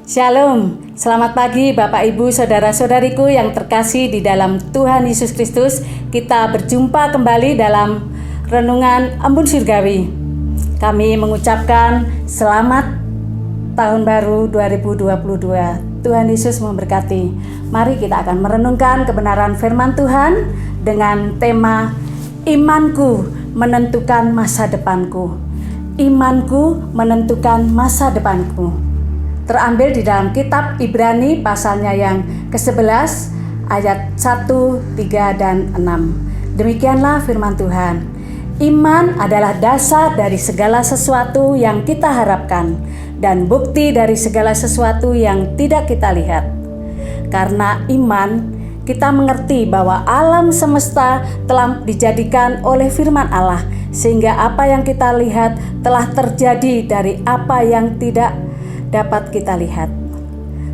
Shalom, selamat pagi Bapak Ibu Saudara-saudariku yang terkasih di dalam Tuhan Yesus Kristus. Kita berjumpa kembali dalam Renungan Embun Surgawi. Kami mengucapkan selamat tahun baru 2022. Tuhan Yesus memberkati. Mari kita akan merenungkan kebenaran firman Tuhan dengan tema Imanku menentukan masa depanku. Imanku menentukan masa depanku. Terambil di dalam kitab Ibrani pasalnya yang ke-11 ayat 1, 3, dan 6. Demikianlah firman Tuhan. Iman adalah dasar dari segala sesuatu yang kita harapkan dan bukti dari segala sesuatu yang tidak kita lihat. Karena iman, kita mengerti bahwa alam semesta telah dijadikan oleh firman Allah, sehingga apa yang kita lihat telah terjadi dari apa yang tidak dapat kita lihat.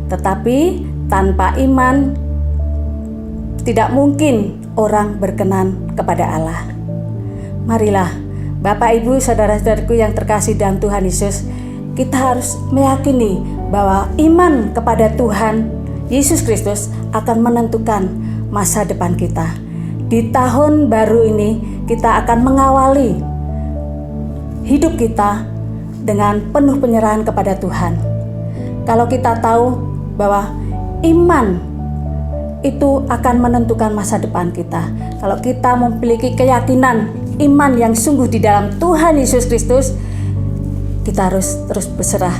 Tetapi tanpa iman tidak mungkin orang berkenan kepada Allah. Marilah Bapak Ibu saudara-saudariku yang terkasih dalam Tuhan Yesus, kita harus meyakini bahwa iman kepada Tuhan Yesus Kristus akan menentukan masa depan kita. Di tahun baru ini kita akan mengawali hidup kita dengan penuh penyerahan kepada Tuhan. Kalau kita tahu bahwa iman itu akan menentukan masa depan kita. Kalau kita memiliki keyakinan iman yang sungguh di dalam Tuhan Yesus Kristus, kita harus terus berserah.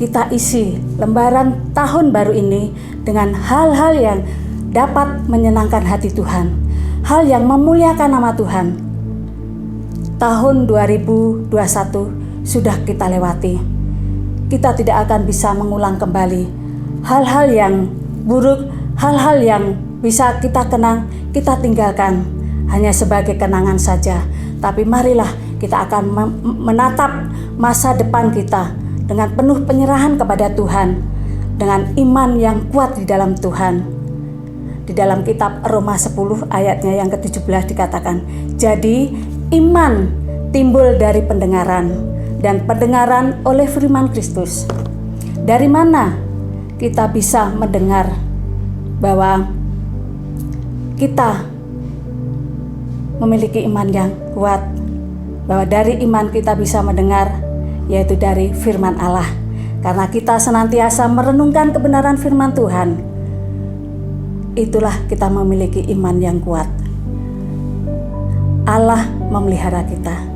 Kita isi lembaran tahun baru ini dengan hal-hal yang dapat menyenangkan hati Tuhan, hal yang memuliakan nama Tuhan. Tahun 2021 sudah kita lewati. Kita tidak akan bisa mengulang kembali hal-hal yang buruk, hal-hal yang bisa kita kenang, kita tinggalkan hanya sebagai kenangan saja. Tapi marilah kita akan menatap masa depan kita dengan penuh penyerahan kepada Tuhan, dengan iman yang kuat di dalam Tuhan. Di dalam kitab Roma 10 ayatnya yang ke-17 dikatakan, jadi iman timbul dari pendengaran, dan pendengaran oleh firman Kristus. Dari mana kita bisa mendengar bahwa kita memiliki iman yang kuat, bahwa dari iman kita bisa mendengar, yaitu dari firman Allah. Karena kita senantiasa merenungkan kebenaran firman Tuhan, itulah kita memiliki iman yang kuat. Allah memelihara kita.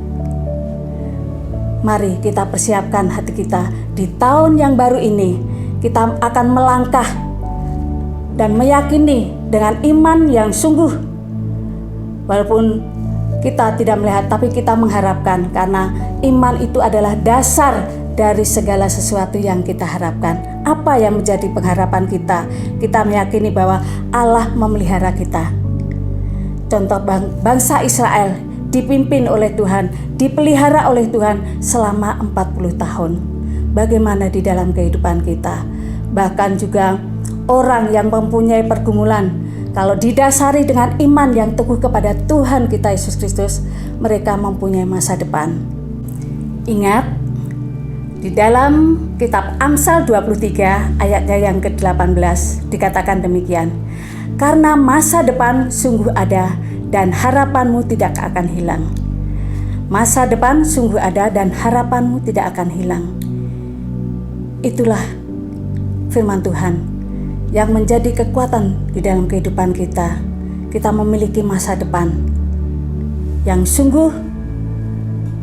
Mari kita persiapkan hati kita di tahun yang baru ini. Kita akan melangkah dan meyakini dengan iman yang sungguh. Walaupun kita tidak melihat, tapi kita mengharapkan, karena iman itu adalah dasar dari segala sesuatu yang kita harapkan. Apa yang menjadi pengharapan kita? Kita meyakini bahwa Allah memelihara kita. Contoh bangsa Israel dipimpin oleh Tuhan, dipelihara oleh Tuhan selama 40 tahun. Bagaimana di dalam kehidupan kita? Bahkan juga orang yang mempunyai pergumulan, kalau didasari dengan iman yang teguh kepada Tuhan kita Yesus Kristus, mereka mempunyai masa depan. Ingat, di dalam kitab Amsal 23 ayatnya yang ke-18 dikatakan demikian, karena masa depan sungguh ada dan harapanmu tidak akan hilang. Masa depan sungguh ada dan harapanmu tidak akan hilang. Itulah firman Tuhan yang menjadi kekuatan di dalam kehidupan kita. Kita memiliki masa depan yang sungguh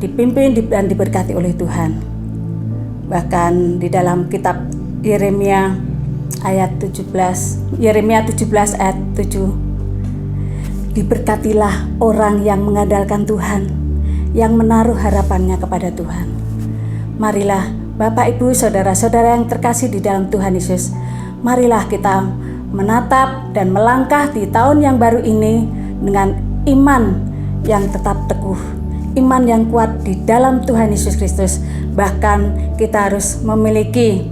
dipimpin dan diberkati oleh Tuhan. Bahkan di dalam kitab Yeremia ayat 17 ayat 7, diberkatilah orang yang mengandalkan Tuhan, yang menaruh harapannya kepada Tuhan. Marilah Bapak Ibu saudara-saudara yang terkasih di dalam Tuhan Yesus, marilah kita menatap dan melangkah di tahun yang baru ini dengan iman yang tetap teguh, iman yang kuat di dalam Tuhan Yesus Kristus. Bahkan kita harus memiliki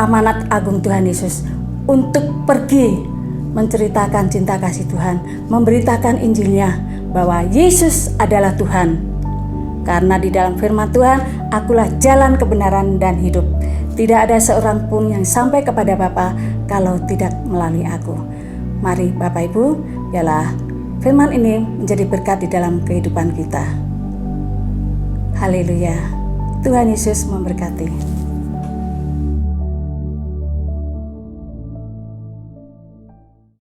amanat agung Tuhan Yesus untuk pergi menceritakan cinta kasih Tuhan, memberitakan Injilnya bahwa Yesus adalah Tuhan. Karena di dalam firman Tuhan, akulah jalan kebenaran dan hidup. Tidak ada seorang pun yang sampai kepada Bapa kalau tidak melalui aku. Mari Bapak Ibu, biarlah firman ini menjadi berkat di dalam kehidupan kita. Haleluya. Tuhan Yesus memberkati.